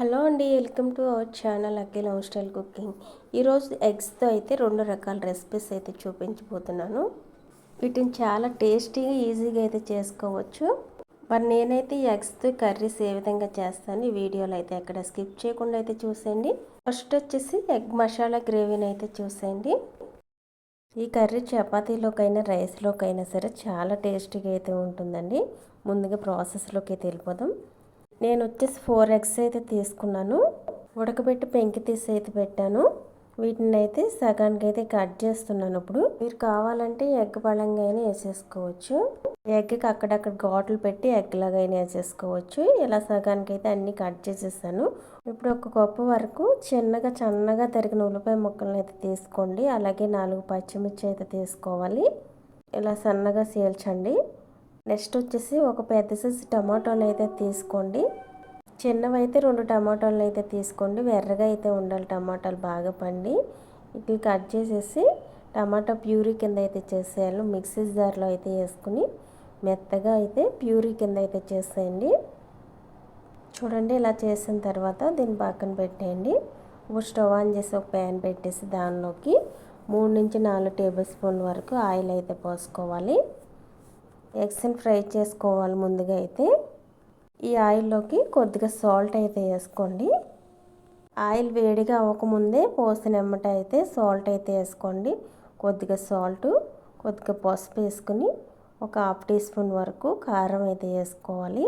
Hello అండి, welcome to our channel Akhil home style cooking. ఈరోజు ఎగ్స్తో అయితే 2 రకాల రెసిపీస్ అయితే చూపించబోతున్నాను. వీటిని చాలా టేస్టీగా ఈజీగా అయితే చేసుకోవచ్చు. మరి నేనైతే ఈ ఎగ్స్తో కర్రీస్ ఏ విధంగా చేస్తాను ఈ వీడియోలో అయితే ఎక్కడ స్కిప్ చేయకుండా అయితే చూసేయండి. ఫస్ట్ వచ్చేసి ఎగ్ మసాలా గ్రేవీని అయితే చూసేయండి. ఈ కర్రీ చపాతీలోకైనా రైస్లోకైనా సరే చాలా టేస్టీగా అయితే ఉంటుందండి. ముందుగా ప్రాసెస్లోకి అయితే వెళ్ళిపోదాం. నేను వచ్చేసి 4 ఎగ్స్ అయితే తీసుకున్నాను. ఉడకబెట్టి పెంకి తీసి అయితే పెట్టాను. వీటిని అయితే సగానికి అయితే కట్ చేస్తున్నాను. ఇప్పుడు మీరు కావాలంటే ఎగ్ పళంగా అయినా వేసేసుకోవచ్చు. ఎగ్కి అక్కడక్కడ ఘాట్లు పెట్టి ఎగ్ లాగా అయినా వేసేసుకోవచ్చు. ఇలా సగానికి అయితే అన్ని కట్ చేసేసాను. ఇప్పుడు ఒక కప్పు వరకు చిన్నగా సన్నగా తరిగిన ఉల్లిపాయ ముక్కలను అయితే తీసుకోండి. అలాగే 4 పచ్చిమిర్చి అయితే తీసుకోవాలి. ఇలా సన్నగా చీల్చండి. నెక్స్ట్ వచ్చేసి ఒక పెద్ద సైజు టమాటోని అయితే తీసుకోండి. చిన్నవి అయితే 2 టమాటోలను అయితే తీసుకోండి. ఎర్రగా అయితే ఉండాలి, టమాటాలు బాగా పండి. ఇవి కట్ చేసేసి టమాటా ప్యూరీ కింద అయితే చేసేయాలి. మిక్సీ జార్లో అయితే వేసుకుని మెత్తగా అయితే ప్యూరీ కింద అయితే చేసేయండి. చూడండి, ఇలా చేసిన తర్వాత దీన్ని పక్కన పెట్టేయండి. ఇప్పుడు స్టవ్ ఆన్ చేసి ఒక ప్యాన్ పెట్టేసి దానిలోకి 3 నుంచి 4 టేబుల్ స్పూన్ల వరకు ఆయిల్ అయితే పోసుకోవాలి. ఎగ్స్ని ఫ్రై చేసుకోవాలి. ముందుగా అయితే ఈ ఆయిల్లోకి కొద్దిగా సాల్ట్ అయితే వేసుకోండి. ఆయిల్ వేడిగా అవ్వకముందే పోసిన ఎమ్మట అయితే సాల్ట్ అయితే వేసుకోండి. కొద్దిగా సాల్ట్, కొద్దిగా పసుపు వేసుకుని ఒక 1/2 టీ స్పూన్ వరకు కారం అయితే వేసుకోవాలి.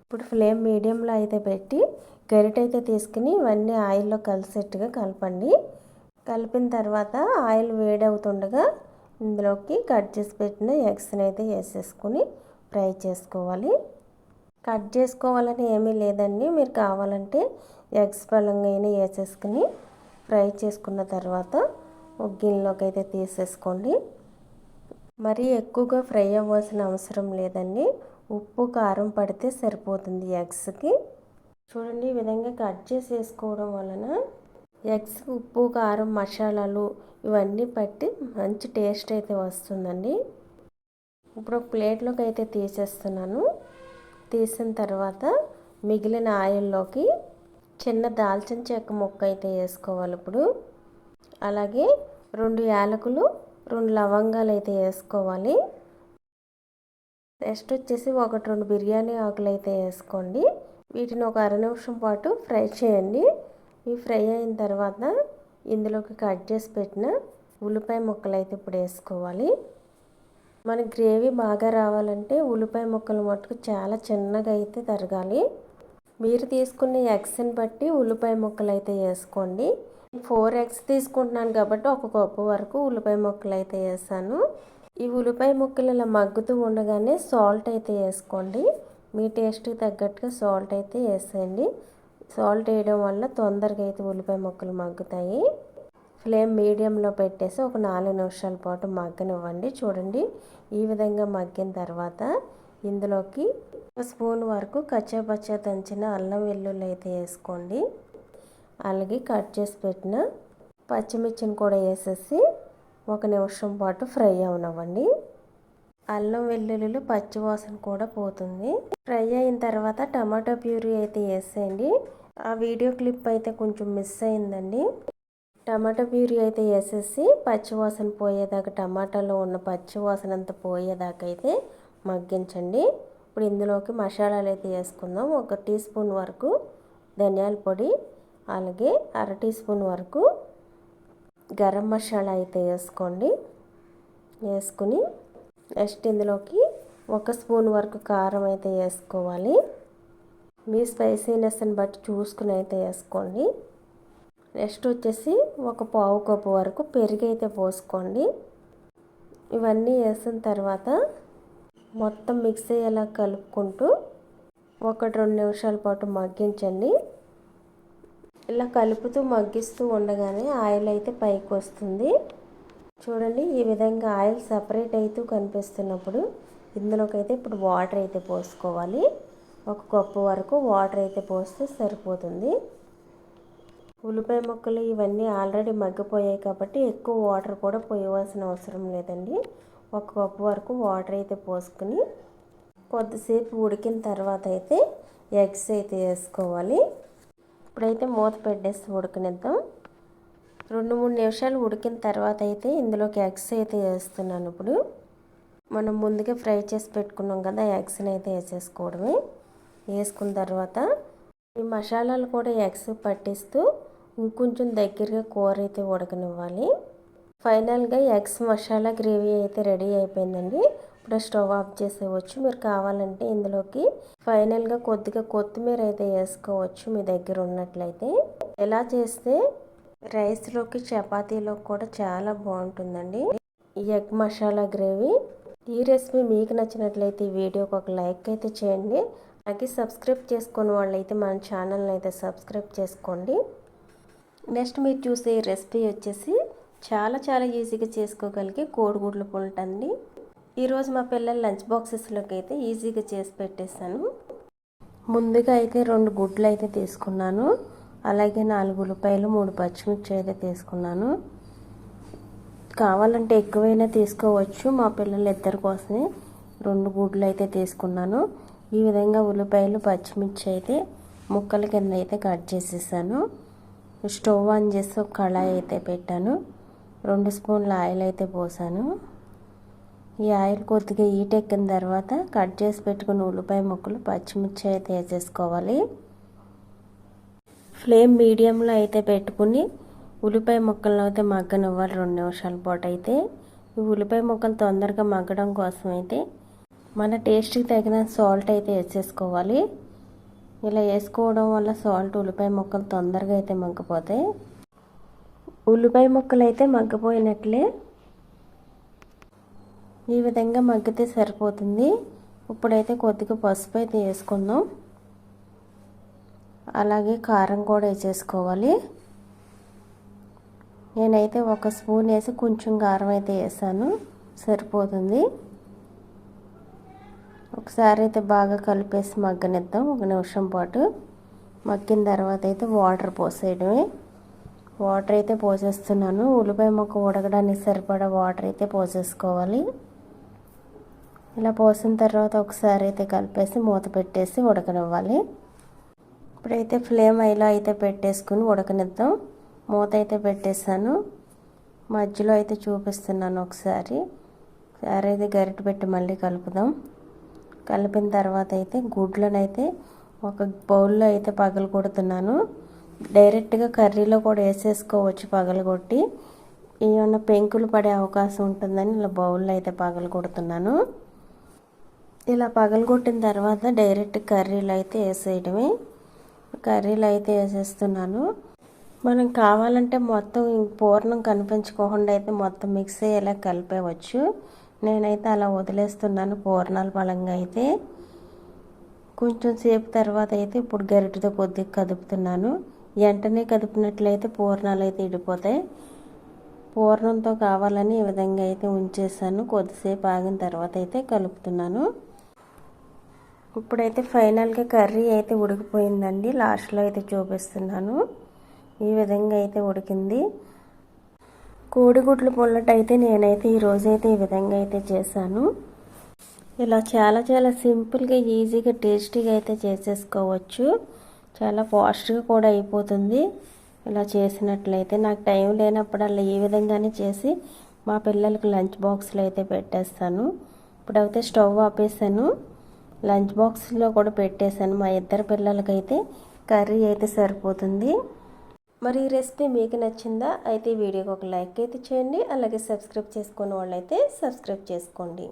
ఇప్పుడు ఫ్లేమ్ మీడియంలో అయితే పెట్టి గరిటైతే తీసుకుని ఇవన్నీ ఆయిల్లో కలిసేట్టుగా కలపండి. కలిపిన తర్వాత ఆయిల్ వేడవుతుండగా ఇందులోకి కట్ చేసి పెట్టిన ఎగ్స్ని అయితే వేసేసుకుని ఫ్రై చేసుకోవాలి. కట్ చేసుకోవాలని ఏమీ లేదండి. మీరు కావాలంటే ఎగ్స్ పళ్ళంగా అయినా వేసేసుకుని ఫ్రై చేసుకున్న తర్వాత ఒక గిన్నెలోకి అయితే తీసేసుకోండి. మరీ ఎక్కువగా ఫ్రై అవ్వాల్సిన అవసరం లేదండి. ఉప్పు కారం పడితే సరిపోతుంది ఎగ్స్కి. చూడండి, ఈ విధంగా కట్ చేసి వేసుకోవడం వలన ఎగ్స్ ఉప్పు కారం మసాలాలు ఇవన్నీ పట్టి మంచి టేస్ట్ అయితే వస్తుందండి. ఇప్పుడు ఒక ప్లేట్లోకి అయితే తీసేస్తున్నాను. తీసిన తర్వాత మిగిలిన ఆయిల్లోకి చిన్న దాల్చిన చెక్క ముక్క అయితే వేసుకోవాలి. ఇప్పుడు అలాగే 2 యాలకులు, 2 లవంగాలు అయితే వేసుకోవాలి. నెక్స్ట్ వచ్చేసి 1-2 బిర్యానీ ఆకులు అయితే వేసుకోండి. వీటిని ఒక 1/2 నిమిషం పాటు ఫ్రై చేయండి. ఇవి ఫ్రై అయిన తర్వాత ఇందులోకి కట్ చేసి పెట్టిన ఉల్లిపాయ ముక్కలు అయితే ఇప్పుడు వేసుకోవాలి. మన గ్రేవీ బాగా రావాలంటే ఉల్లిపాయ ముక్కలు మట్టుకు చాలా చిన్నగా అయితే తరగాలి. మీరు తీసుకున్న ఎగ్స్ని బట్టి ఉల్లిపాయ ముక్కలు అయితే వేసుకోండి. 4 ఎగ్స్ తీసుకుంటున్నాను కాబట్టి 1 కప్పు వరకు ఉల్లిపాయ ముక్కలు అయితే వేసాను. ఈ ఉల్లిపాయ ముక్కలు ఇలా మగ్గుతూ ఉండగానే సాల్ట్ అయితే వేసుకోండి. మీ టేస్ట్కి తగ్గట్టుగా సాల్ట్ అయితే వేసేయండి. సాల్ట్ వేయడం వల్ల తొందరగా అయితే ఉల్లిపాయ ముక్కలు మగ్గుతాయి. ఫ్లేమ్ మీడియంలో పెట్టేసి ఒక 4 నిమిషాల పాటు మగ్గనివ్వండి. చూడండి, ఈ విధంగా మగ్గిన తర్వాత ఇందులోకి 1 స్పూన్ వరకు కచ్చాపచ్చా దంచిన అల్లం వెల్లుల్లి అయితే వేసుకోండి. అలాగే కట్ చేసి పెట్టిన పచ్చిమిర్చిని కూడా వేసేసి 1 నిమిషం పాటు ఫ్రై అవనివ్వండి. అల్లం వెల్లుల్లిలో పచ్చివాసన కూడా పోతుంది. ఫ్రై అయిన తర్వాత టమాటో ప్యూరీ అయితే వేసేయండి. ఆ వీడియో క్లిప్ అయితే కొంచెం మిస్ అయిందండి. టమాటో ప్యూరీ అయితే వేసేసి పచ్చివాసన పోయేదాకా, టమాటాలో ఉన్న పచ్చివాసన అంతా పోయేదాకా అయితే మగ్గించండి. ఇప్పుడు ఇందులోకి మసాలాలు అయితే వేసుకుందాం. 1 టీ స్పూన్ వరకు ధనియాల పొడి, అలాగే 1/2 టీ స్పూన్ వరకు గరం మసాలా అయితే వేసుకోండి. వేసుకుని నెక్స్ట్ ఇందులోకి 1 స్పూన్ వరకు కారం అయితే వేసుకోవాలి. మీ స్పైసీనెస్ని బట్టి చూసుకుని అయితే వేసుకోండి. నెక్స్ట్ వచ్చేసి 1 పావు కప్పు వరకు పెరుగు అయితే పోసుకోండి. ఇవన్నీ వేసిన తర్వాత మొత్తం మిక్స్ అయ్యేలా కలుపుకుంటూ 1-2 నిమిషాల పాటు మగ్గించండి. ఇలా కలుపుతూ మగ్గిస్తూ ఉండగానే ఆయిల్ అయితే పైకి వస్తుంది. చూడండి, ఈ విధంగా ఆయిల్ సపరేట్ అవుతూ కనిపిస్తున్నప్పుడు ఇందులోకి అయితే ఇప్పుడు వాటర్ అయితే పోసుకోవాలి. 1 కప్పు వరకు వాటర్ అయితే పోస్తే సరిపోతుంది. ఉల్లిపాయ ముక్కలు ఇవన్నీ ఆల్రెడీ మగ్గిపోయాయి కాబట్టి ఎక్కువ వాటర్ కూడా పోయవలసిన అవసరం లేదండి. 1 కప్పు వరకు వాటర్ అయితే పోసుకుని కొద్దిసేపు ఉడికిన తర్వాత అయితే ఎగ్స్ అయితే వేసుకోవాలి. ఇప్పుడైతే మూత పెట్టేసి ఉడకనిద్దాం. 2-3 నిమిషాలు ఉడికిన తర్వాత అయితే ఇందులోకి ఎగ్స్ అయితే వేస్తున్నాను. ఇప్పుడు మనం ముందుగా ఫ్రై చేసి పెట్టుకున్నాం కదా, ఎగ్స్ని అయితే వేసేసుకోవడమే. వేసుకున్న తర్వాత ఈ మసాలాలు కూడా ఎగ్స్ పట్టిస్తూ ఇంకొంచెం దగ్గరగా కూర అయితే ఉడకనివ్వాలి. ఫైనల్గా ఎగ్స్ మసాలా గ్రేవీ అయితే రెడీ అయిపోయిందండి. ఇప్పుడు స్టవ్ ఆఫ్ చేసేవచ్చు. మీరు కావాలంటే ఇందులోకి ఫైనల్గా కొద్దిగా కొత్తిమీర అయితే వేసుకోవచ్చు మీ దగ్గర ఉన్నట్లయితే. ఎలా చేస్తే రైస్లోకి చపాతీలోకి కూడా చాలా బాగుంటుందండి ఈ ఎగ్ మసాలా గ్రేవీ. ఈ రెసిపీ మీకు నచ్చినట్లయితే ఈ వీడియోకి ఒక లైక్ అయితే చేయండి. అలాగే సబ్స్క్రైబ్ చేసుకున్న వాళ్ళైతే మన ఛానల్ని అయితే సబ్స్క్రైబ్ చేసుకోండి. నెక్స్ట్ మీరు చూసే ఈ రెసిపీ వచ్చేసి చాలా ఈజీగా చేసుకోగలిగే కోడిగుడ్ల పుల్టా అండి. ఈరోజు మా పిల్లల లంచ్ బాక్సెస్లోకి అయితే ఈజీగా చేసి పెట్టేశాను. ముందుగా అయితే 2 గుడ్లు అయితే తీసుకున్నాను. అలాగే 4 ఉల్లిపాయలు, 3 పచ్చిమిర్చి అయితే తీసుకున్నాను. కావాలంటే ఎక్కువైనా తీసుకోవచ్చు. మా పిల్లలు ఇద్దరి కోసమే 2 గుడ్లు అయితే తీసుకున్నాను. ఈ విధంగా ఉల్లిపాయలు, పచ్చిమిర్చి అయితే ముక్కల కింద అయితే కట్ చేసేసాను. స్టవ్ ఆన్ చేసి ఒక కళాయి అయితే పెట్టాను. 2 స్పూన్ల ఆయిల్ అయితే పోసాను. ఈ ఆయిల్ కొద్దిగా హీట్ ఎక్కిన తర్వాత కట్ చేసి పెట్టుకున్న ఉల్లిపాయ ముక్కలు, పచ్చిమిర్చి అయితే వేసేసుకోవాలి. ఫ్లేమ్ మీడియంలో అయితే పెట్టుకుని ఉల్లిపాయ ముక్కలను అయితే మగ్గనివ్వాలి 2 నిమిషాల పాటు అయితే. ఈ ఉల్లిపాయ ముక్కలు తొందరగా మగ్గడం కోసం అయితే మన టేస్ట్కి తగిన సాల్ట్ అయితే వేసేసుకోవాలి. ఇలా వేసుకోవడం వల్ల సాల్ట్ ఉల్లిపాయ ముక్కలు తొందరగా అయితే మగ్గిపోతాయి. ఉల్లిపాయ ముక్కలు అయితే మగ్గిపోయినట్లే. ఈ విధంగా మగ్గితే సరిపోతుంది. ఇప్పుడైతే కొద్దిగా పసుపు అయితే వేసుకుందాం. అలాగే కారం కూడా వేసేసుకోవాలి. నేనైతే 1 స్పూన్ వేసి కొంచెం కారం అయితే వేసాను, సరిపోతుంది. ఒకసారి అయితే బాగా కలిపేసి మగ్గనిద్దాం 1 నిమిషం పాటు. మగ్గిన తర్వాత అయితే వాటర్ పోసేయడమే. వాటర్ అయితే పోసేస్తున్నాను. ఉల్లిపాయ ముక్క ఉడకడానికి సరిపడా వాటర్ అయితే పోసేసుకోవాలి. ఇలా పోసిన తర్వాత ఒకసారి అయితే కలిపేసి మూత పెట్టేసి ఉడకనివ్వాలి. ఇప్పుడైతే ఫ్లేమ్ హైలో అయితే పెట్టేసుకుని ఉడకనిద్దాం. మూత అయితే పెట్టేసాను. మధ్యలో అయితే చూపిస్తున్నాను ఒకసారి అయితే గరిటె పెట్టి మళ్ళీ కలుపుదాం. కలిపిన తర్వాత అయితే గుడ్లను అయితే ఒక బౌల్లో అయితే పగలగొడుతున్నాను. డైరెక్ట్గా కర్రీలో కూడా వేసేసుకోవచ్చు పగలగొట్టి. ఏమన్నా పెంకులు పడే అవకాశం ఉంటుందని ఇలా బౌల్లో అయితే పగలగొడుతున్నాను. ఇలా పగలగొట్టిన తర్వాత డైరెక్ట్ కర్రీలో అయితే వేసేయడమే. కర్రీలో అయితే వేసేస్తున్నాను. మనం కావాలంటే మొత్తం పూర్ణం కనిపించుకోకుండా అయితే మొత్తం మిక్స్ అయ్యేలా కలిపేవచ్చు. నేనైతే అలా వదిలేస్తున్నాను పూర్ణాల పలంగా అయితే. కొంచెం సేపు తర్వాత అయితే ఇప్పుడు గరిటెతో కొద్దిగా కదుపుతున్నాను. వెంటనే కదిపినట్లయితే పూర్ణాలు అయితే ఇడిపోతాయి. పూర్ణంతో కావాలని ఈ విధంగా అయితే ఉంచేసాను. కొద్దిసేపు ఆగిన తర్వాత అయితే కలుపుతున్నాను. ఇప్పుడైతే ఫైనల్గా కర్రీ అయితే ఉడికిపోయిందండి. లాస్ట్లో అయితే చూపిస్తున్నాను. ఈ విధంగా అయితే ఉడికింది. కోడిగుడ్లు పుల్లట అయితే నేనైతే ఈరోజైతే ఈ విధంగా అయితే చేశాను. ఇలా చాలా సింపుల్గా, ఈజీగా, టేస్టీగా అయితే చేసేసుకోవచ్చు. చాలా ఫాస్ట్గా కూడా అయిపోతుంది ఇలా చేసినట్లయితే. నాకు టైం లేనప్పుడల్లా ఈ విధంగానే చేసి మా పిల్లలకి లంచ్ బాక్స్లో అయితే పెట్టేస్తాను. ఇప్పుడైతే స్టవ్ ఆపేసాను. లంచ్ బాక్స్లో కూడా పెట్టేశాను. మా ఇద్దరు పిల్లలకైతే కర్రీ అయితే సరిపోతుంది. మరి ఈ రెసిపీ మీకు నచ్చిందా? అయితే ఈ వీడియోకి ఒక లైక్ అయితే చేయండి. అలాగే సబ్స్క్రైబ్ చేసుకున్న వాళ్ళైతే సబ్స్క్రైబ్ చేసుకోండి.